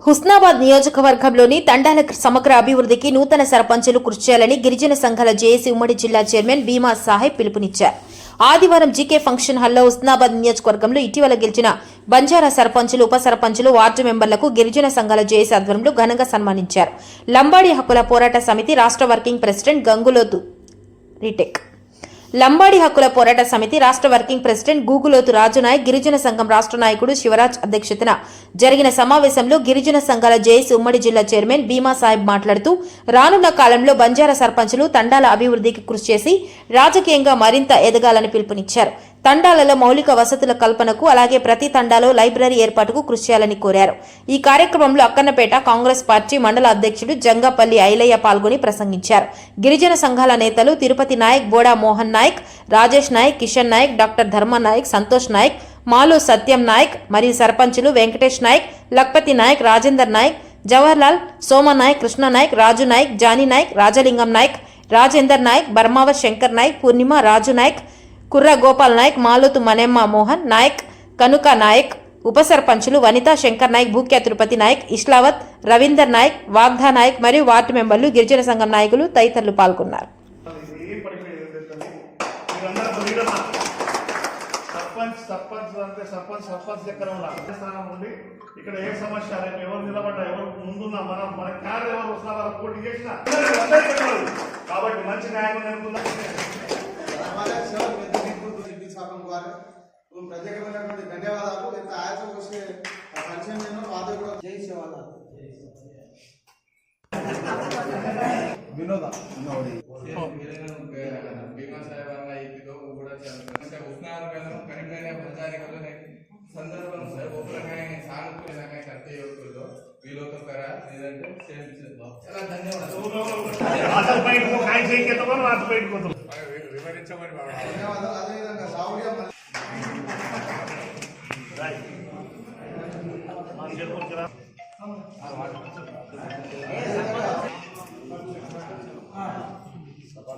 హుస్నాబాద్ నియోజకవర్గంలోని తండాల సమగ్ర అభివృద్ధికి నూతన సర్పంచులు కృషి చేయాలని గిరిజన సంఘాల జేఏసీ ఉమ్మడి జిల్లా చైర్మన్ భీమా సాహెబ్ పిలుపునిచ్చారు. ఆదివారం జీకే ఫంక్షన్ హాల్లో హుస్నాబాద్ నియోజకవర్గంలో ఇటీవల గెలిచిన బంజారా సర్పంచులు, ఉప సర్పంచులు, వార్డు మెంబర్లకు గిరిజన సంఘాల జేఏసీ ఆధ్వర్యంలో ఘనంగా సన్మానించారు. లంబాడి హక్కుల పోరాట సమితి రాష్ట్ర వర్కింగ్ ప్రెసిడెంట్ గంగులోతు రీటెక్ లంబాడి హక్కుల పోరాట సమితి రాష్ట్ర వర్కింగ్ ప్రెసిడెంట్ గూగులోతు రాజునాయక్, గిరిజన సంఘం రాష్ట్ర నాయకుడు శివరాజ్ అధ్యక్షతన జరిగిన సమావేశంలో గిరిజన సంఘాల జేఏసీ ఉమ్మడి జిల్లా చైర్మన్ భీమా సాహెబ్ మాట్లాడుతూ రానున్న కాలంలో బంజారా సర్పంచులు తండాల అభివృద్ధికి కృషి చేసి రాజకీయంగా మరింత ఎదగాలని పిలుపునిచ్చారు. తండాలలో మౌలిక వసతుల కల్పనకు, అలాగే ప్రతి తండాలో లైబ్రరీ ఏర్పాటుకు కృషి చేయాలని కోరారు. ఈ కార్యక్రమంలో అక్కన్నపేట కాంగ్రెస్ పార్టీ మండల అధ్యక్షుడు జంగపల్లి ఐలయ్య పాల్గొని ప్రసంగించారు. గిరిజన సంఘాల నేతలు తిరుపతి నాయక్, బోడా మోహన్ నాయక్, రాజేష్ నాయక్, కిషన్ నాయక్, డాక్టర్ ధర్మ నాయక్, సంతోష్ నాయక్, మాలు సత్యం నాయక్ మరియు సర్పంచులు వెంకటేష్ నాయక్, లక్పతి నాయక్, రాజేందర్ నాయక్, జవహర్లాల్, సోమ నాయక్, కృష్ణ నాయక్, రాజు నాయక్, జానీ నాయక్, రాజలింగం నాయక్, రాజేందర్ నాయక్, బర్మావత్ శంకర్ నాయక్, పూర్ణిమ, రాజు నాయక్, కుర్ర గోపాల్ నాయక్, మాలోతు మనేమ్మ మోహన్ నాయక్, కనుక నాయక్, ఉప సర్పంచులు వనితా శంకర్ నాయక్, భూక్యా తిరుపతి నాయక్, ఇస్లావత్, రవీందర్ నాయక్, వాగ్దా నాయక్ మరియు వార్డు మెంబర్లు, గిరిజన సంఘం నాయకులు తదితరులు పాల్గొన్నారు. ఇక్కడ ఏ సమస్య ఎవరు నిలబడ్డా, ఎవరు ముందున్నా, మన క్యాడర్ ఎవరు వస్తున్నా పోటీ చేసిన కాబట్టి మంచి న్యాయం నెలకొందా. ప్రత్యేకమైనటువంటి ధన్యవాదాలు. ఎంత ఆయాసం వస్తే పరిచయం నేను వాదో కూడా జై సేవాదాలు వినోద భీమా సాహెబ్ అన్న ఇదిగో కూడా ఉష్ణాలు కనికైన ప్రజానికలు సందర్భం ఒక్కరికై సానుకూలంగా కర్త యోగులు వీళ్ళతో కరా లేదంటే చాలా ధన్యవాదాలు. వివరించమని ధన్యవాదాలు. అదేవిధంగా సావుడియా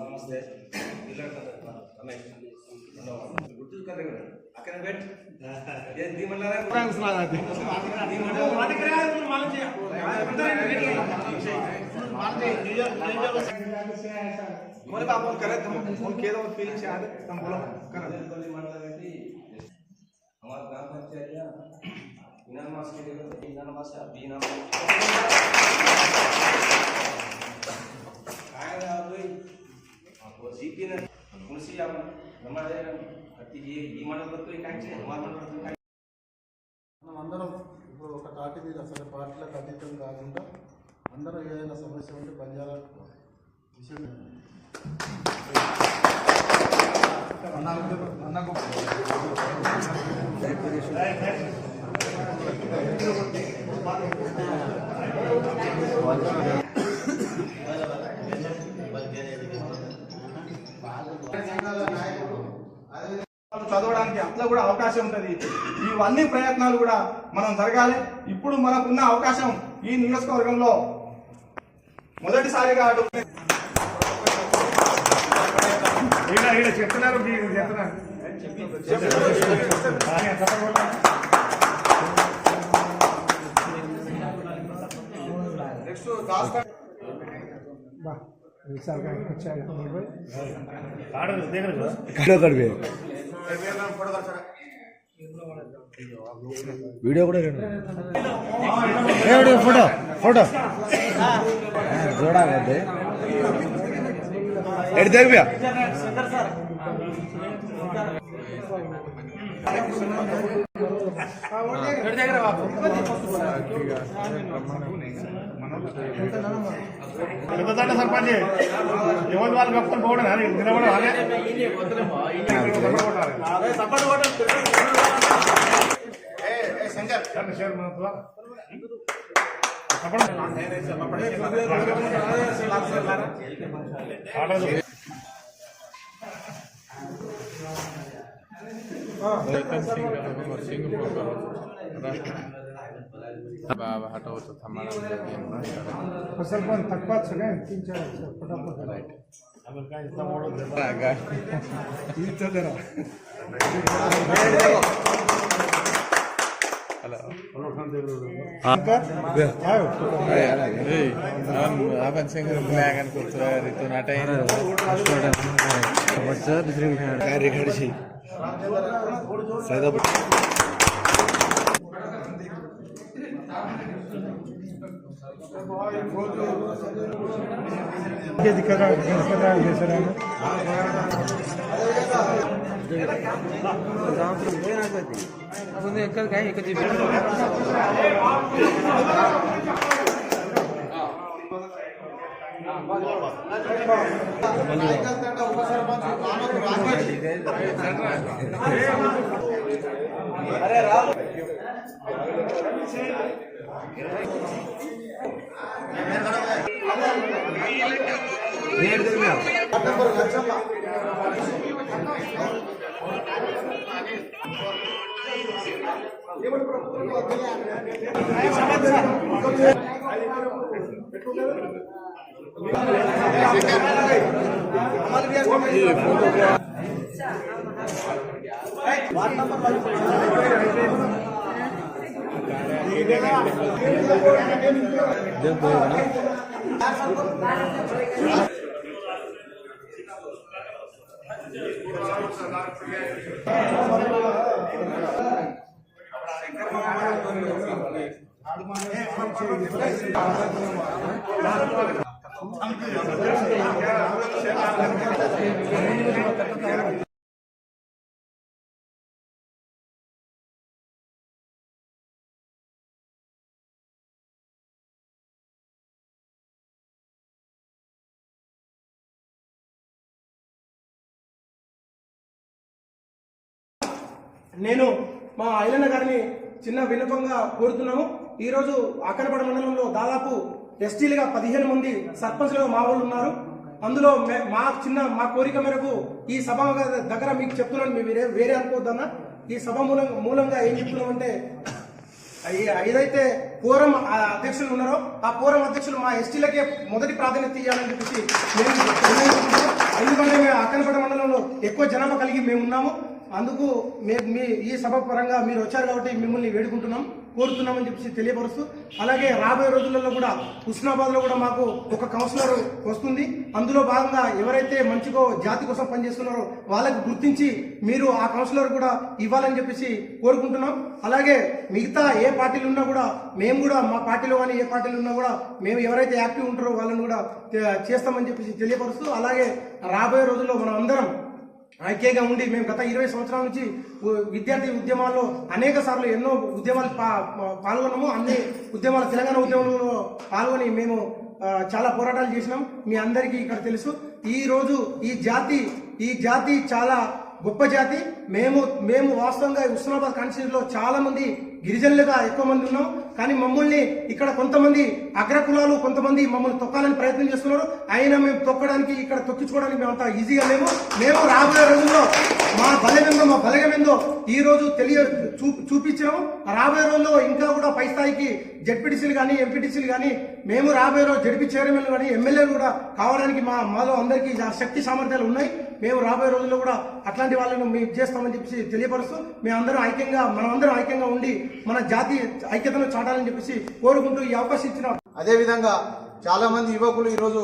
నమస్తే గుర్తు కదా అక్కడ పెట్టి हमारे ग्राम पंचायत అందరం ఇప్పుడు ఒక తాటి మీద అసలు పార్టీలకు అతీతం కాకుండా అందరం ఏదైనా సమస్య ఉంటే బంజారా విషయం చదవడానికి అట్లా కూడా అవకాశం ఉంటుంది. ఇవన్నీ ప్రయత్నాలు కూడా మనం జరగాలి. ఇప్పుడు మనకున్న అవకాశం ఈ నియోజకవర్గంలో మొదటిసారిగా చెప్తున్నారు वीडियो फोटो फोटो जोड़ा देख भैया పెద్దదండ సర్పంచ్ ఎవరి వాళ్ళు కప్పుకొని పోవడం నిలబడాలి. हटाओ तो हमारा फसल पण थकपात सगळ्यां 3-4 फटाफट राईट आम्ही काय इथं मोडून देतो इथं करा आपण सिंगर ब्लॅक आणि कुर्ता रितो नाटा कार्यकाळी सैदापूर నేను మా ఐలన్న గారిని చిన్న విన్నపంగా కోరుతున్నాము. ఈరోజు అక్కనపడ మండలంలో దాదాపు ఎస్టీలుగా 15 మంది సర్పంచ్లుగా మా వాళ్ళు ఉన్నారు. అందులో మా కోరిక మేరకు ఈ సభ దగ్గర మీకు చెప్తున్నాను, మేము వేరే అనుకోవద్దన్నా. ఈ సభ మూలంగా ఏం చెప్తున్నామంటే, ఏదైతే ఫోరం అధ్యక్షులు ఉన్నారో ఆ ఫోరం అధ్యక్షులు మా ఎస్టీలకే మొదటి ప్రాధాన్యత ఇవ్వాలని చెప్పేసి మేము నిర్ణయించుకుంటున్నాం. ఎందుకంటే మేము అక్కనపడ మండలంలో ఎక్కువ జనాభా కలిగి మేము ఉన్నాము. అందుకు మీ ఈ సభ పరంగా మీరు వచ్చారు కాబట్టి మిమ్మల్ని కోరుతున్నామని చెప్పేసి తెలియపరుస్తూ, అలాగే రాబోయే రోజులలో కూడా హుస్నాబాద్ లో కూడా మాకు ఒక కౌన్సిలర్ వస్తుంది. అందులో భాగంగా ఎవరైతే మంచిగా జాతి కోసం పనిచేస్తున్నారో వాళ్ళకి గుర్తించి మీరు ఆ కౌన్సిలర్ కూడా ఇవ్వాలని చెప్పేసి కోరుకుంటున్నాం. అలాగే మిగతా ఏ పార్టీలు ఉన్నా కూడా మేము కూడా మా పార్టీలో కానీ ఏ పార్టీలు ఉన్నా కూడా మేము ఎవరైతే యాక్టివ్ ఉంటారో వాళ్ళని కూడా చేస్తామని చెప్పేసి తెలియపరుస్తూ, అలాగే రాబోయే రోజుల్లో మనం అందరం ఐక్యంగా ఉండి, మేము గత 20 సంవత్సరాల నుంచి విద్యార్థి ఉద్యమాల్లో అనేక సార్లు ఎన్నో ఉద్యమాలు పాల్గొన్నాము. అన్ని ఉద్యమాలు, తెలంగాణ ఉద్యమంలో పాల్గొని మేము చాలా పోరాటాలు చేసినాం. మీ అందరికీ ఇక్కడ తెలుసు. ఈ రోజు ఈ జాతి చాలా గొప్ప జాతి. మేము వాస్తవంగా హుస్నాబాద్ కాన్స్టిట్యూన్సీలో చాలా మంది గిరిజనులుగా ఎక్కువ మంది ఉన్నాం. కానీ మమ్మల్ని ఇక్కడ కొంతమంది అగ్రకులాలు కొంతమంది మమ్మల్ని తొక్కాలని ప్రయత్నం చేస్తున్నారు. అయినా మేము తొక్కడానికి, ఇక్కడ తొక్కించుకోవడానికి మేము అంత ఈజీగా మేము రాబోయే రోజుల్లో మా బలగమేందో ఈ రోజు చూపించాము. రాబోయే రోజుల్లో ఇంకా కూడా పై స్థాయికి జెడ్పీటీసీలు కానీ ఎంపీటీసీలు కానీ మేము రాబోయే రోజు జడ్పీ చైర్మన్లు కానీ ఎమ్మెల్యేలు కూడా కావడానికి మాలో అందరికీ శక్తి సామర్థ్యాలు ఉన్నాయి. మేము రాబోయే రోజుల్లో కూడా అట్లాంటి వాళ్ళను మేము చేస్తామని చెప్పేసి తెలియపరుస్తూ, మనమందరం ఐక్యంగా ఉండి మన జాతి ఐక్యతను చాటాలని చెప్పేసి కోరుకుంటూ ఈ అవకాశం ఇచ్చిన. అదేవిధంగా చాలా మంది యువకులు ఈరోజు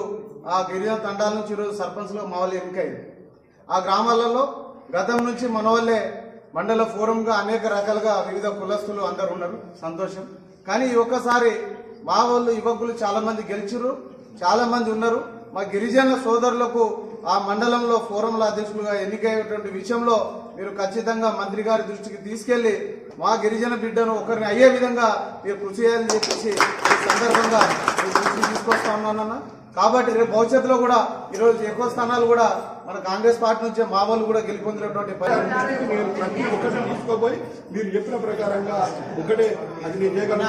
ఆ గిరిజన తండాల నుంచి ఈరోజు సర్పంచ్లో మా వాళ్ళు ఎన్నికయ్యారు. ఆ గ్రామాలలో గతం నుంచి మన వాళ్ళే మండల ఫోరంగా అనేక రకాలుగా వివిధ కులస్తులు అందరు ఉన్నారు, సంతోషం. కానీ ఈ ఒక్కసారి మా వాళ్ళు యువకులు చాలా మంది గెలిచిరు, చాలా మంది ఉన్నారు. మా గిరిజన సోదరులకు ఆ మండలంలో ఫోరంల అధ్యక్షులుగా ఎన్నికయ్యేటువంటి విషయంలో మీరు ఖచ్చితంగా మంత్రి గారి దృష్టికి తీసుకెళ్లి మా గిరిజన బిడ్డను ఒకరిని అయ్యే విధంగా మీరు కృషి చేయాలని చెప్పేసి ఈ సందర్భంగా దృష్టికి తీసుకొస్తా ఉన్నానన్న. కాబట్టి రేపు భవిష్యత్తులో కూడా ఈరోజు ఎక్కువ స్థానాలు కూడా మన కాంగ్రెస్ పార్టీ నుంచే మా వాళ్ళు కూడా గెలుపొందినటువంటి ప్రతి ఒక్కటి తీసుకోపోయి మీరు చెప్పిన ప్రకారంగా ఒకటే అది నేను చేయగలను.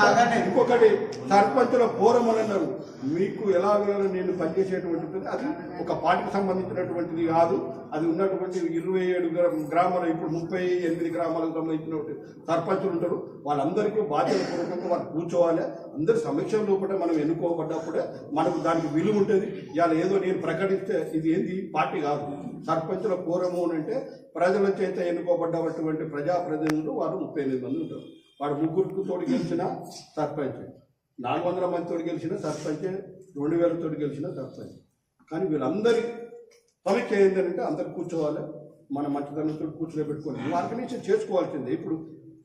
ఇంకొకటి సర్పంచుల ఫోరం అని అన్నారు. మీకు ఎలా నేను పనిచేసేటువంటిది అది ఒక పార్టీకి సంబంధించినటువంటిది కాదు. అది ఉన్నటువంటి 27 గ్రామాలు, ఇప్పుడు 38 గ్రామాలకు సంబంధించినటువంటి సర్పంచులు ఉంటారు. వాళ్ళందరికీ బాధ్యత పూర్వకంగా వాళ్ళు కూర్చోవాలి. అందరి సమక్షం లోపల మనం ఎన్నుకోబడ్డప్పుడే మనకు దానికి విలువ ఉంటుంది. ఇవాళ ఏదో నేను ప్రకటిస్తే ఇది ఏంది పార్టీ కాదు. సర్పంచుల ఫోరము అంటే ప్రజల చేత ఎన్నుకోబడ్డటువంటి ప్రజాప్రతినిధులు వారు 38 మంది ఉంటారు. వాడు 3 తోటి గెలిచిన సర్పంచ్, 400 మంది తోటి గెలిచిన సర్పంచ్, 2000 తోటి గెలిచిన సర్పంచ్. కానీ వీళ్ళందరి సమీక్ష ఏంటంటే అందరు కూర్చోవాలి, మన మంచితనంతో కూర్చోబెట్టుకొని ఆర్గనైజేషన్ చేసుకోవాల్సిందే. ఇప్పుడు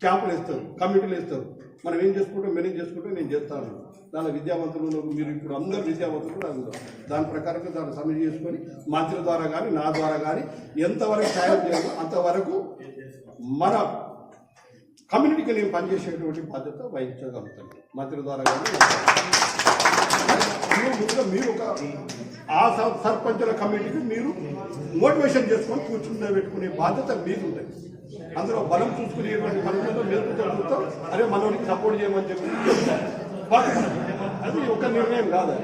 క్యాంపులు వేస్తారు, కమిటీలు వేస్తారు, మనం ఏం చేసుకుంటాం, మేనేజ్ చేసుకుంటాం, నేను చేస్తాను. దాని విద్యావంతులు మీరు ఇప్పుడు అందరు విద్యావంతులు అందులో దాని ప్రకారంగా దాన్ని సమీక్ష చేసుకొని మంత్రి ద్వారా కానీ నా ద్వారా కానీ ఎంతవరకు సాయం చేయాలో అంతవరకు మన కమ్యూనిటీకి నేను పనిచేసేటువంటి బాధ్యత వహించగలుగుతాను. మంత్రి ద్వారా కానీ మీరు ఒక ఆ సర్పంచుల కమిటీకి మీరు మోటివేషన్ చేసుకొని కూర్చుని పెట్టుకునే బాధ్యత మీకు ఉంటుంది. అందులో బలం చూసుకునేటువంటి పనులతో మీరు జరుగుతాం, అరే మనోనికి సపోర్ట్ చేయమని చెప్పి అది ఒక నిర్ణయం కాదు.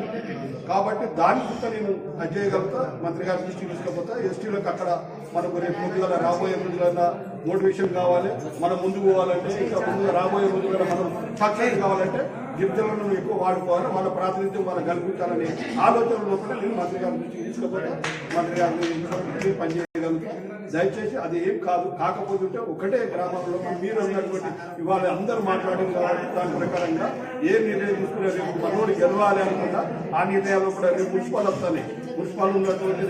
కాబట్టి దాని గురించి నేను అది చేయగలుగుతా. మంత్రి గారి దృష్టి తీసుకపోతా. ఎస్టీలకు అక్కడ మనకు రేపు ముందుగా రాబోయే రోజులైనా మోటివేషన్ కావాలి, మనం ముందుకు పోవాలంటే, ఇంకా ముందుగా రాబోయే రోజుల్లో మనం సక్సెస్ కావాలంటే గిరిజనులను ఎక్కువ వాడుకోవాలి, వాళ్ళ ప్రాతినిధ్యం మనం కల్పించాలనే ఆలోచన లోపల నేను మంత్రి గారి దృష్టికి తీసుకపోతే మంత్రి గారిని పనిచేయగలుగుతా. దయచేసి అది ఏం కాదు. కాకపోతుంటే ఒకటే గ్రామంలో మీరు అన్నటువంటి ఇవాళ అందరూ మాట్లాడింది కాబట్టి దాని ప్రకారంగా ఏ నిర్ణయం తీసుకునే రేపు మనోడి గెలవాలి అనుకుంటా ఆ నిర్ణయాలు కూడా రేపు మున్సిపల్ వస్తాయి. మున్సిపల్ ఉన్నటువంటి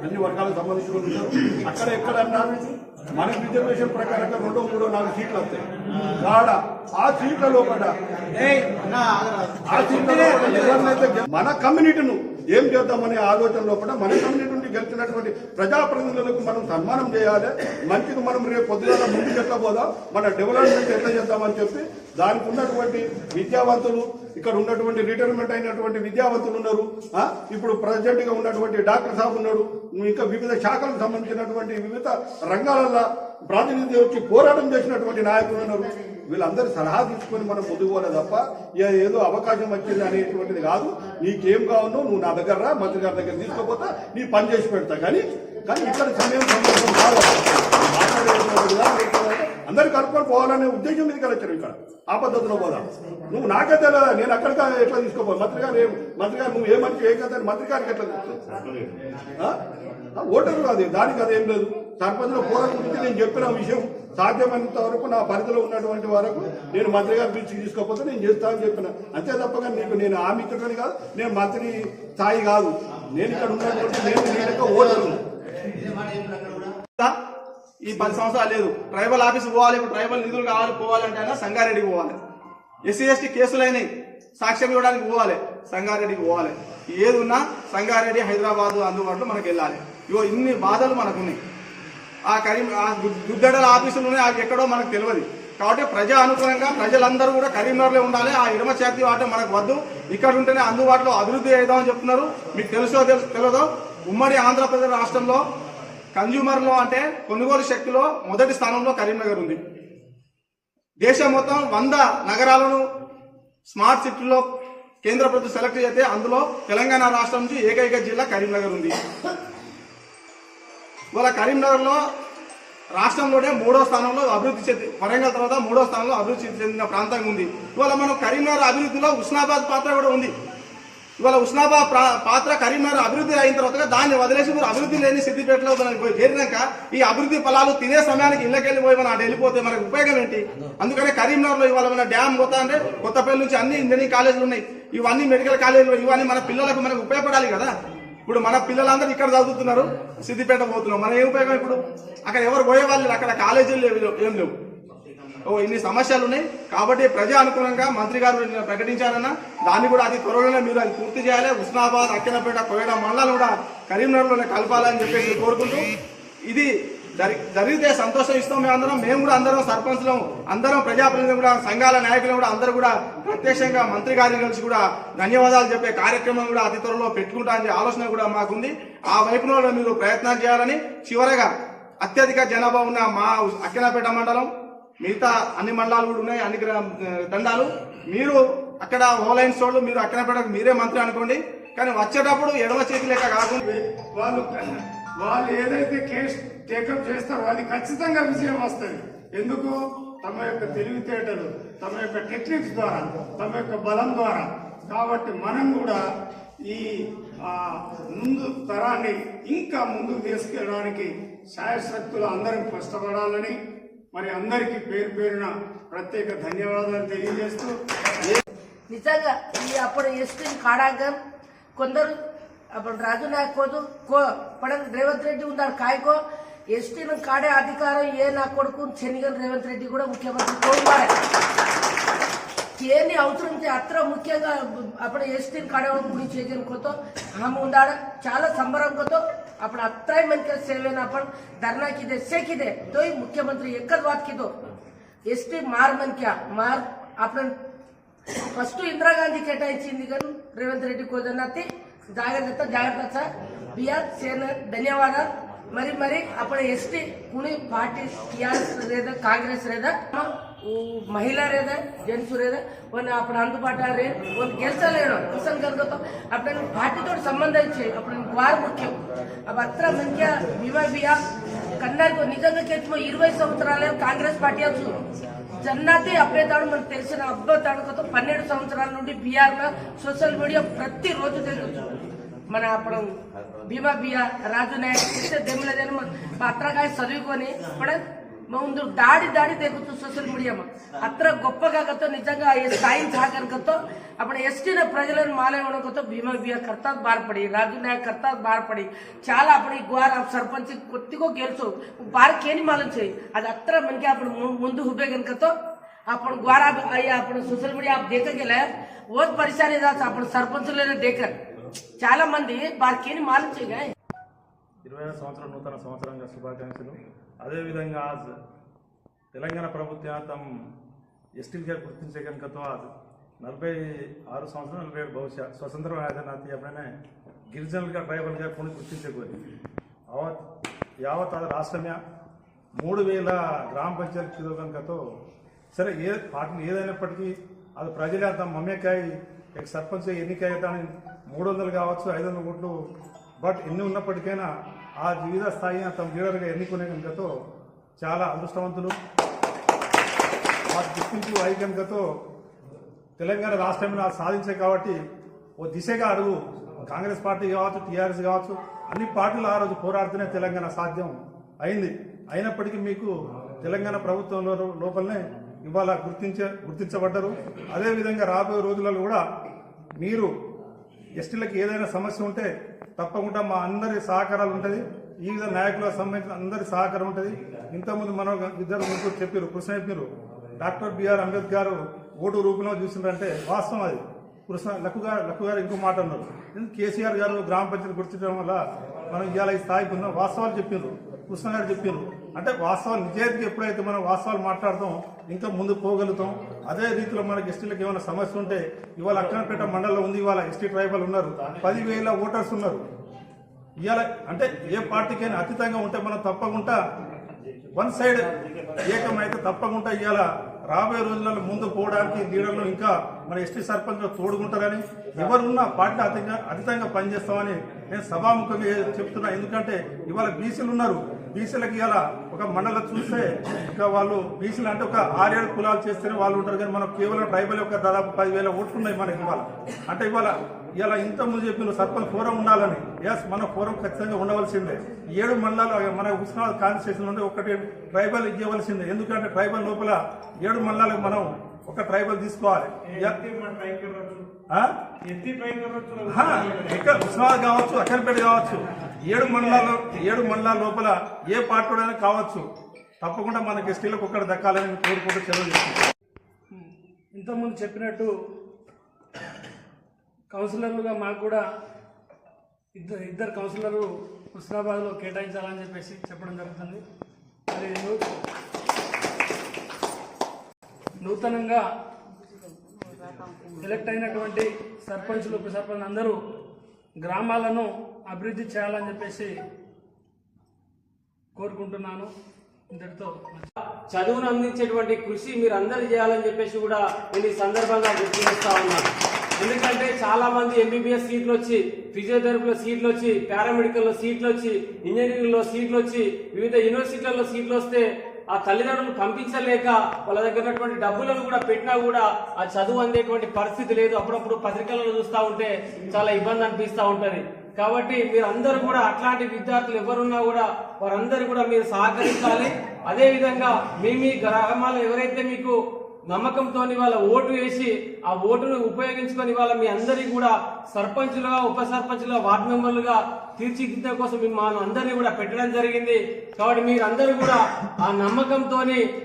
అన్ని వర్గాలకు సంబంధించిన ఉంటారు. అక్కడ ఎక్కడన్నా మన రిజర్వేషన్ ప్రకారంగా 2, 3, 4 సీట్లు వస్తాయి. కాడ ఆ సీట్లలో కూడా మన కమ్యూనిటీను ఏం చేద్దామనే ఆలోచన లోపల మన కమ్యూనిటీ నుండి గెలిచినటువంటి ప్రజాప్రతినిధులకు మనం సన్మానం చేయాలి. మంచిగా మనం రేపు పొద్దున ముందుకు ఎట్లా పోదాం, మన డెవలప్మెంట్ ఎట్లా చేద్దామని చెప్పి దానికి ఉన్నటువంటి విద్యావంతులు, ఇక్కడ ఉన్నటువంటి రిటైర్మెంట్ అయినటువంటి విద్యావంతులు ఉన్నారు, ఇప్పుడు ప్రజెంట్ గా ఉన్నటువంటి డాక్టర్ సాబ్ ఉన్నాడు, ఇంకా వివిధ శాఖలకు సంబంధించినటువంటి వివిధ రంగాలలో ప్రాతినిధ్యం వచ్చి పోరాటం చేసినటువంటి నాయకులు ఉన్నారు. వీళ్ళందరూ సలహా తీసుకొని మనం ముందుకు పోలే తప్ప ఏదో అవకాశం వచ్చింది అనేటువంటిది కాదు. నీకేం కావాలో నువ్వు నా దగ్గర రా, మంత్రి గారి దగ్గర తీసుకోపోతా, నీ పని చేసి పెడతా. కానీ ఇక్కడ సమయం కాదు. అందరు కలుపుకొని పోవాలనే ఉద్దేశం మీద వచ్చారు. ఇక్కడ ఆ పద్ధతిలో పోదా. నువ్వు నాకే తెలియదా, నేను అక్కడికి ఎట్లా తీసుకోపోదు. మంత్రి గారు నువ్వు ఏ మంచి ఏ కదా మంత్రి గారికి ఎట్లా తీసుకో ఓటరు కాదు, దానికి అదేం లేదు. సర్పంచ్లో పోరాటం గురించి నేను చెప్పిన విషయం సాధ్యమైనంత వరకు నా పరిధిలో ఉన్నటువంటి వరకు నేను మంత్రి గారి దృష్టికి తీసుకోకపోతే నేను చేస్తానని చెప్పిన. అంతే తప్పగా నేను హామీ ఇచ్చని కాదు, నేను మంత్రి స్థాయి కాదు. నేను ఇక్కడ ఉన్నటువంటి నేను ఓటరు. ఈ 10 సంవత్సరాలు లేదు. ట్రైబల్ ఆఫీస్ పోవాలి, ఇప్పుడు ట్రైబల్ నిధులు కావాలి, పోవాలంటే అయినా సంగారెడ్డికి పోవాలి. ఎస్సీ ఎస్టీ కేసులైనవి సాక్ష్యం ఇవ్వడానికి పోవాలి, సంగారెడ్డికి పోవాలి. ఏది ఉన్నా సంగారెడ్డి, హైదరాబాద్ అందుబాటులో మనకు వెళ్ళాలి. ఇగో ఇన్ని బాధలు మనకు ఉన్నాయి. ఆ గుద్దడల ఆఫీసులు ఉన్నాయి, అది ఎక్కడో మనకు తెలియదు. కాబట్టి ప్రజా అనుకూలంగా ప్రజలందరూ కూడా కరీంనగర్లో ఉండాలి. ఆ ఎడమ చేతి వాట మనకు వద్దు, ఇక్కడ ఉంటేనే అందుబాటులో అభివృద్ధి అవుదామని చెప్తున్నారు. మీకు తెలియదో ఉమ్మడి ఆంధ్రప్రదేశ్ రాష్ట్రంలో కన్జ్యూమర్లో అంటే కొనుగోలు శక్తిలో మొదటి స్థానంలో కరీంనగర్ ఉంది. దేశం మొత్తం 100 నగరాలను స్మార్ట్ సిటీలో కేంద్ర ప్రభుత్వం సెలెక్ట్ చేస్తే అందులో తెలంగాణ రాష్ట్రం నుంచి ఏకైక జిల్లా కరీంనగర్ ఉంది. ఇవాళ కరీంనగర్లో రాష్ట్రంలోనే 3వ స్థానంలో అభివృద్ధి చెంది, వరంగల్ తర్వాత 3వ స్థానంలో అభివృద్ధి చెందిన ప్రాంతంగా ఉంది. ఇవాళ మనం కరీంనగర్ అభివృద్ధిలో హుస్నాబాద్ పాత్ర కూడా ఉంది. ఇవాళ హుస్నాబాద్ పాత్ర కరీంనగర్ అభివృద్ధి అయిన తర్వాత దాన్ని వదిలేసి మీరు అభివృద్ధి లేని సిద్దిపేటలో పోయి చేరినాక ఈ అభివృద్ధి ఫలాలు తినే సమయానికి ఇళ్ళకెళ్ళి పోయి మనం అటు వెళ్ళిపోతే మనకు ఉపయోగం ఏంటి? అందుకనే కరీంనగర్లో ఇవాళ మన డ్యామ్ పోతా అంటే కొత్తపల్లి నుంచి అన్ని ఇంజనీరింగ్ కాలేజీలు ఉన్నాయి, ఇవన్నీ మెడికల్ కాలేజీలు, ఇవన్నీ మన పిల్లలకు మనకు ఉపయోగపడాలి కదా. ఇప్పుడు మన పిల్లలందరూ ఇక్కడ చదువుతున్నారు, సిద్దిపేట పోతున్నాం, మన ఏం ఉపయోగం? ఇప్పుడు అక్కడ ఎవరు పోయేవాళ్ళు, అక్కడ కాలేజీలు ఏం లేవు. ఇన్ని సమస్యలు ఉన్నాయి. కాబట్టి ప్రజా అనుకూలంగా మంత్రి గారు ప్రకటించారన్న దాన్ని కూడా అతి త్వరలోనే మీరు అది పూర్తి చేయాలి. హుస్నాబాద్, అక్కినపేట, కోయడ మండలాలు కూడా కరీంనగర్లోనే కలపాలని చెప్పేసి కోరుకుంటూ, ఇది జరిగితే సంతోషం ఇస్తాం. మేము కూడా అందరం సర్పంచ్లం, అందరం ప్రజాప్రతినిధులు కూడా, సంఘాల నాయకులు కూడా అందరూ కూడా ప్రత్యక్షంగా మంత్రి గారిని కలిసి కూడా ధన్యవాదాలు చెప్పే కార్యక్రమం కూడా అతి త్వరలో పెట్టుకుంటా అనే ఆలోచన కూడా మాకుంది. ఆ వైపులో మీరు ప్రయత్నాలు చేయాలని, చివరగా అత్యధిక జనాభా ఉన్న మా అక్కినపేట మండలం, మిగతా అన్ని మండలాలు కూడా ఉన్నాయి, అన్ని తండాలు, మీరు అక్కడ ఓలైన్స్ వాళ్ళు మీరు అక్కినపేటకు మీరే మంత్రి అనుకోండి. కానీ వచ్చేటప్పుడు ఎడమ చేతి లెక్క కాకుండా వాళ్ళు ఏదైతే కేసు టేకప్ చేస్తారో అది ఖచ్చితంగా విజయం వస్తుంది. ఎందుకు? తమ యొక్క తెలివితేటలు, తమ యొక్క టెక్నిక్స్ ద్వారా, తమ యొక్క బలం ద్వారా. కాబట్టి మనం కూడా ఈ ముందు తరాన్ని ఇంకా ముందుకు తీసుకెళ్ళడానికి శాయశక్తులు అందరం కష్టపడాలని మరి అందరికీ పేరు పేరున ప్రత్యేక ధన్యవాదాలు తెలియజేస్తూ నిజంగా ఈ అప్పుడు ఎస్టీని కాడాక కొందరు అప్పుడు రాజు నాయక్ పడని రేవంత్ రెడ్డి ఉన్నారు కాయకో ఎస్టీని కాడే అధికారం ఏ నా కొడుకు చెన్నిగల్ రేవంత్ రెడ్డి కూడా ముఖ్యమంత్రి కోరువాడే ఏని అవసరం అత్ర ముఖ్యంగా అప్పుడు ఎస్టీని కాడేవాళ్ళ గురించి ఏజనుకోతో ఆమె ఉండాడ చాలా సంబరంతో అప్పుడు అత్రాయి మనకి సేవేనా अपन धरना की दे से की दे तो ही मुख्यमंत्री एक बात की दो एसटी मार मन क्या मार अपन फस्ट इंदिरा गांधी కేటాయించింది కానీ రేవంత్ రెడ్డి కోదన్నతి జాగ్రత్త బిఆర్ సేన ధన్యవాదాలు మరి అప్పుడు ఎస్టీ कुणी पार्टी टीआरएस रेदा कांग्रेस रेदा महिला रेदा जेंट्स रेदा वन अपन అందుబాటు రే वन గెలిచలేడు కిషన్ గర్గతో अपन पार्टी తోటి సంబంధం ఇచ్చే अपन వార్ ముఖ్యం अब అత్ర మంక్య వివబియా కన్నర్కు నిజంగా కేత్మ 20 సంవత్సరాల కాంగ్రెస్ పార్టీ అచ్చు జన్నాతి అప్పేతాడు మనకు తెలిసిన అబ్బతాడుకతో 12 సంవత్సరాల నుండి బీఆర్ లో సోషల్ మీడియా ప్రతి రోజు తెలుసు మన అప్పుడు భీమా బియా రాజు నాయక్ దెమ్మలదేను అత్రకాయ చదువుకొని ముందు దాడి దేకుతూ సోషల్ మీడియా అత్ర గొప్పగా నిజంగా సాయం సహకారంతో అప్పుడు ఎస్టీన ప్రజలను మాలేవడంతో భీమా బియా కర్తా బార్పడి రాజు నాయక్ కర్తా బార్పడి చాలా అప్పుడు గ్వార సర్పంచ్ కొద్దిగా గెలుచు బార్కేని మాలం చేయి అది అత్ర మనకి అప్పుడు ముందు హుబే కనుకతో అప్పుడు గ్వార అప్పుడు సోషల్ మీడియా దేక गेला बहुत परेशानी అప్పుడు సర్పంచులనే దేకర్ చాలా మంది బార్కేని మాలం చేయగా 20వ సంవత్సరం నూతన సంవత్సరంగా శుభాకాంక్షలు అదేవిధంగా आज తెలంగాణ ప్రభుత్వం తమ ఎస్టీలుగా గుర్తించే కనుకతో आज 46 సంవత్సరం 47 బహుశా స్వతంత్రం ఆదనాతి అప్పుడనే గిరిజనులుగా ట్రైబల్గా కొన్ని గుర్తించకూడదు యావత్ రాష్ట్రమే 3000 గ్రామ పంచాయతీ కనుకతో సరే ఏ పార్టీ ఏదైనప్పటికీ అది ప్రజలే తమ మమ్మకాయ సర్పంచ్ ఎన్నికయ్యాని 300 కావచ్చు 500 ఓట్లు బట్ ఎన్ని ఉన్నప్పటికైనా ఆ వివిధ స్థాయి తమ లీడర్గా ఎన్నుకునే కనుకతో చాలా అదృష్టవంతులు ఆ గుర్తింపు ఐక్యంతో తెలంగాణ రాష్ట్రంలో సాధించే కాబట్టి ఓ దిశగా అడుగు కాంగ్రెస్ పార్టీ కావచ్చు టీఆర్ఎస్ కావచ్చు అన్ని పార్టీలు ఆ రోజు పోరాడుతూనే తెలంగాణ సాధ్యం అయింది అయినప్పటికీ మీకు తెలంగాణ ప్రభుత్వం లోపలనే ఇవాళ గుర్తించబడ్డారు అదేవిధంగా రాబోయే రోజులలో కూడా మీరు ఎస్టీలకు ఏదైనా సమస్య ఉంటే తప్పకుండా మా అందరి సహకారాలు ఉంటుంది ఈ విధంగా నాయకులకు సంబంధించిన అందరి సహకారం ఉంటుంది ఇంతకుముందు మనం ఇద్దరు ముగ్గురు చెప్పారు కృష్ణ చెప్పారు డాక్టర్ బిఆర్ అంబేద్కర్ ఓటు రూపంలో చూసిందంటే వాస్తవం అది కృష్ణ లక్కు గారు ఇంకో మాట అన్నారు కేసీఆర్ గారు గ్రామ పంచాయతీ గుర్తించడం వల్ల మనం ఇవాళ ఈ స్థాయికి ఉన్నాం వాస్తవాలు చెప్పారు కృష్ణ గారు చెప్పారు అంటే వాస్తవాలు నిజాయితీగా ఎప్పుడైతే మనం వాస్తవాలు మాట్లాడతాం ఇంకా ముందు పోగలుగుతాం అదే రీతిలో మనకి ఎస్టీలకు ఏమైనా సమస్య ఉంటే ఇవాళ అక్కనపేట మండలంలో ఉంది ఇవాళ ఎస్టీ ట్రైబల్ ఉన్నారు 10,000 ఓటర్స్ ఉన్నారు ఇవాళ అంటే ఏ పార్టీకైనా అతీతంగా ఉంటే మనం తప్పకుండా వన్ సైడ్ ఏకమైతే తప్పకుండా ఇవాళ రాబోయే రోజులలో ముందు పోవడానికి లీడర్లు ఇంకా మన ఎస్టీ సర్పంచ్ తోడుకుంటారని ఎవరున్నా పార్టీ అతీతంగా పనిచేస్తామని నేను సభాముఖంగా చెప్తున్నా ఎందుకంటే ఇవాళ బీసీలు ఉన్నారు బీసీలకు ఇవాళ ఒక మండలం చూస్తే ఇక వాళ్ళు బీసీలు అంటే ఒక 6-7 కులాలు చేస్తేనే వాళ్ళు ఉంటారు కానీ మనకు కేవలం ట్రైబల్ యొక్క దాదాపు 10,000 ఓట్లు ఉన్నాయి మనకి ఇవాళ అంటే ఇవాళ ఇంతకుముందు చెప్పిన సర్పంచ్ ఫోరం ఉండాలని ఎస్ మన ఫోరం ఖచ్చితంగా ఉండవలసిందే 7 మండలాలు మన ఉస్మానాబాద్ కాన్స్టిట్యూషన్ నుండి ఒకటి ట్రైబల్ ఇవ్వవలసిందే ఎందుకంటే ట్రైబల్ లోపల 7 మండలాలకు మనం ఒక ట్రైబల్ తీసుకోవాలి ఇక్కడ ఉస్మానాబాద్ కావచ్చు అక్కనపేట కావచ్చు 7 మండలాల లోపల ఏ పార్టీ కావచ్చు తప్పకుండా మనకి ఎస్టీలకు ఒక్కటి దక్కాలని కోరుకుంటూ చదువు చేస్తున్నాం. ఇంతకుముందు చెప్పినట్టు కౌన్సిలర్లుగా మాకు కూడా ఇద్దరు కౌన్సిలర్లు హుస్నాబాద్లో కేటాయించాలని చెప్పేసి చెప్పడం జరుగుతుంది. మరి నూతనంగా ఎలక్ట్ అయినటువంటి సర్పంచులు ఉప సర్పంచ్ అందరూ గ్రామాలను అభివృద్ధి చేయాలని చెప్పేసి కోరుకుంటున్నాను. ఇంతటితో చదువును అందించేటువంటి కృషి మీరు అందరూ చేయాలని చెప్పేసి కూడా నేను ఈ సందర్భంగా గుర్తు చేస్తా ఉన్నాను. ఎందుకంటే చాలా మంది ఎంబీబీఎస్ సీట్లు వచ్చి, ఫిజియోథెరపీలో సీట్లు వచ్చి, పారామెడికల్లో సీట్లు వచ్చి, ఇంజనీరింగ్ లో సీట్లు వచ్చి, వివిధ యూనివర్సిటీలలో సీట్లు వస్తే ఆ తల్లిదండ్రులు పంపించలేక వాళ్ళ దగ్గర ఉన్నటువంటి డబ్బులను కూడా పెట్టినా కూడా ఆ చదువు అందేటువంటి పరిస్థితి లేదు. అప్పుడప్పుడు పత్రికలలో చూస్తూ ఉంటే చాలా ఇబ్బంది అనిపిస్తూ ఉంటది. కాబట్టి మీరు అందరూ కూడా అట్లాంటి విద్యార్థులు ఎవరున్నా కూడా వారందరూ కూడా మీరు సహకరించాలి. అదే విధంగా మీ గ్రామాల్లో ఎవరైతే మీకు నమ్మకంతో వాళ్ళ ఓటు వేసి ఆ ఓటును ఉపయోగించుకొని వాళ్ళ మీ అందరికీ కూడా సర్పంచులుగా, ఉప సర్పంచులుగా, వార్డు మెంబర్లుగా తీర్చిదిద్దడం కోసం మన అందరినీ కూడా పెట్టడం జరిగింది. కాబట్టి మీరందరూ కూడా ఆ నమ్మకంతో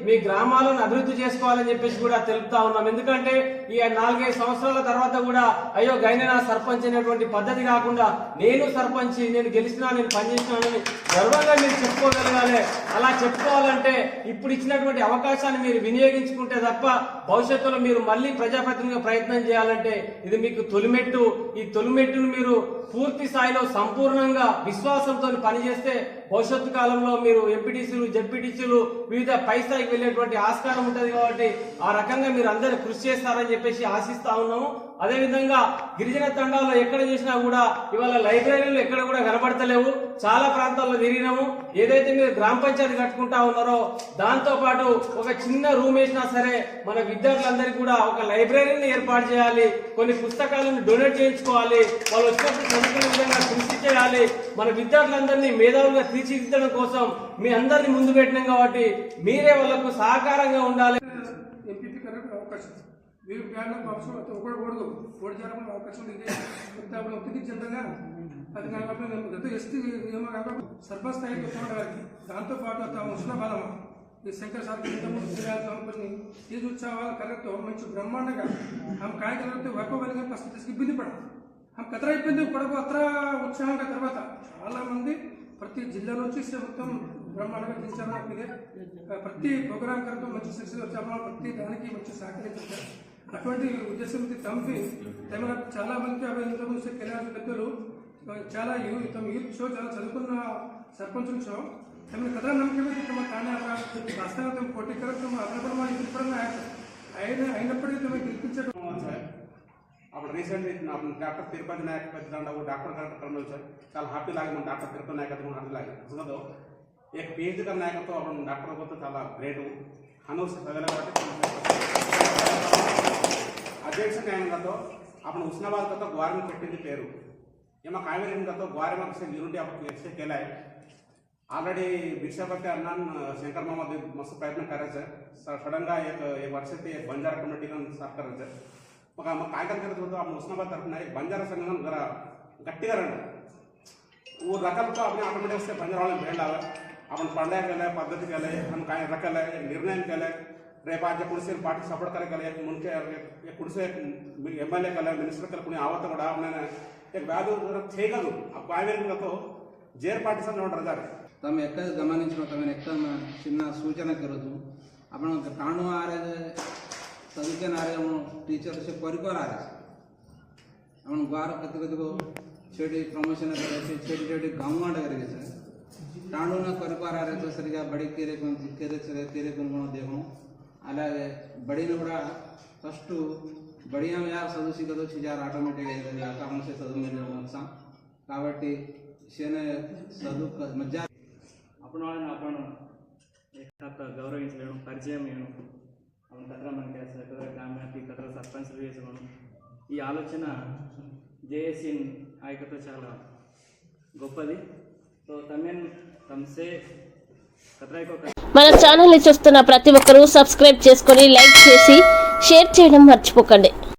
మీ గ్రామాలను అభివృద్ధి చేసుకోవాలని చెప్పేసి కూడా తెలుపుతా ఉన్నాం. ఎందుకంటే ఈ 4-5 సంవత్సరాల తర్వాత కూడా అయ్యో గైన నా సర్పంచ్ అనేటువంటి పద్ధతి కాకుండా నేను సర్పంచ్, నేను గెలిచినా, నేను పనిచేసినానని గర్వంగా మీరు చెప్పుకోగలగాలి. అలా చెప్పుకోవాలంటే ఇప్పుడు ఇచ్చినటువంటి అవకాశాన్ని మీరు వినియోగించుకుంటే తప్ప భవిష్యత్తులో మీరు మళ్ళీ ప్రజాప్రతినిధిగా ప్రయత్నం చేయాలంటే ఇది మీకు తొలిమెట్టు. ఈ తొలిమెట్టును మీరు పూర్తి స్థాయిలో సంపూర్ణంగా విశ్వాసంతో పనిచేస్తే భవిష్యత్తు కాలంలో మీరు ఎంపీటీసీలు, జెడ్పీటీసీలు వివిధ పై స్థాయికి వెళ్ళేటువంటి ఆస్కారం ఉంటుంది. కాబట్టి ఆ రకంగా మీరు అందరూ కృషి చేస్తారని చెప్పేసి ఆశిస్తా ఉన్నాము. అదేవిధంగా గిరిజన తండాల్లో ఎక్కడ చూసినా కూడా ఇవాళ లైబ్రరీలు ఎక్కడ కూడా కనబడతలేవు. చాలా ప్రాంతాల్లో తిరిగినాము. ఏదైతే మీరు గ్రామ పంచాయతీ కట్టుకుంటా ఉన్నారో దాంతో పాటు ఒక చిన్న రూమ్ వేసినా సరే మన విద్యార్థులందరికీ కూడా ఒక లైబ్రరీని ఏర్పాటు చేయాలి. కొన్ని పుస్తకాలను డొనేట్ చేయించుకోవాలి. వాళ్ళు వచ్చినప్పుడు చదువుకునే విధంగా కృషి చేయాలి. మన విద్యార్థులందరినీ మేధావులుగా తీర్చిదిద్దడం కోసం మీ అందరినీ ముందు పెట్టినాం. కాబట్టి మీరే వాళ్ళకు సహకారంగా ఉండాలి. ఎంపీపీ కరెక్ట్ అవకాశం వీరు బ్యాడ్లకు అవసరం ఒకడకూడదు ఓడి చేయాలని అవకాశం ఉంది. ఒత్తిడి చెందగా అది కాకపోతే గత ఎస్టీ ఏమో కాకుండా సర్పంచ్ స్థాయికి వచ్చాడు వారికి. దాంతోపాటు ఉష్ణబాలమ్మ ఈ శంకర్ సార్ కొన్ని ఈజ్ ఉత్సవాల కరెక్ట్తో మంచి బ్రహ్మాండంగా ఆమె కార్యక్రమంతో వర్పబలిగా ఫస్ట్ ఇబ్బంది పడ ఆమె కతర ఇబ్బంది పడకు అత్ర ఉత్సాహంగా తర్వాత చాలా మంది ప్రతి జిల్లా నుంచి మొత్తం బ్రహ్మాండంగా తీర్చారు. ప్రతి ప్రోగ్రాం కరెక్ట్ మంచి సక్సెస్ వచ్చాము. ప్రతి దానికి మంచి సహకరించారు. అటువంటి ఉద్దేశంతో తమకి చాలా మందికి అవి కెరీర్ పెద్దలు చాలా యూత్ షో చాలా చదువుకున్న సర్పంచుల షో తమ కథ నమ్మకమే తమ తానే వాస్తవంగా తమ పోటీ కరెక్ట్ అభిప్రాయం అయినప్పటికీ తమ గెలిపించడం. అప్పుడు రీసెంట్లీ డాక్టర్ తిరుపతి నాయక్ పెద్ద డాక్टर करेक्टर सर చాలా హ్యాపీ లాగే మన డాక్టర్ తిరుపతి నాయక్ హ్యాపీ లాగే उसको एक पीएचडी का नायक तो अपन डॉक्टर को तो చాలా గ్రేట్ हनु से सगले अध्यक्ष न्याय तो अपन उस्मानाबाद का तो ग्वार में पेटी पेरू ये मैं कावेरी का तो ग्वार में से यूनिटी अपन एक्से केला है ऑलरेडी भिक्षापति अन्ना शंकर मामा मस्त प्रयत्न करायचं सडन गा एक वर्ष ते बंजारा कमिटी का साफ करायचं मग काय करत होतो आपण उस्मानाबाद तरफना एक बंजारा संघ जरा गट्टीగా రండి वो रखल अपने ऑटोमेटिक से बंजारा वाले भेड़ लावे अपन पंडाय केले पद्धति केले हम काय रखले निर्णय केले रेप आज पुलिस पार्टी सपोर्ट करे मुनके एक पुलिस एमएलए केले मिनिस्टर केले कोणी आवत కూడా आपने एक व्याधु చేయగలరు अब कावेरी तो जेर पार्टी से नोट रजार તમે એક જ ગમનિંચનો તમે એકદમ చిన్న સૂચના કરું છું आपण કાણું આરે સદુકેન આરે टीचर से परिकर आरे आपण ग्वार कति कति को छेड़ी प्रमोशन करे छेड़ी छेड़ी गांव आडे करे सर टाणु ना परिकर आरे तो सरिगा बड़ी केरे केरे कोन देखो అలాగే బడిని కూడా ఫస్ట్ బడియా యార్ సదస్సు కదో చిజార్ ఆటోమేటిక్ అయ్యేది అకౌంట్ से చదువు మీద వచ్చాం కాబట్టి శేనే చదువు మధ్య आपण వాళ్ళని आपण एक గౌరవించలేను పరిచయం నేను आपण కతరా మనకి కతరా గ్రామానికి కతరా సర్పంచ్ వేసుకోను ఈ ఆలోచన జేఎస్సీ ఆయకతో చాలా గొప్పది సో తమసే మన ఛానల్ని చూస్తున్న ప్రతి ఒక్కరూ సబ్స్క్రైబ్ చేసుకొని లైక్ చేసి షేర్ చేయడం మర్చిపోకండి.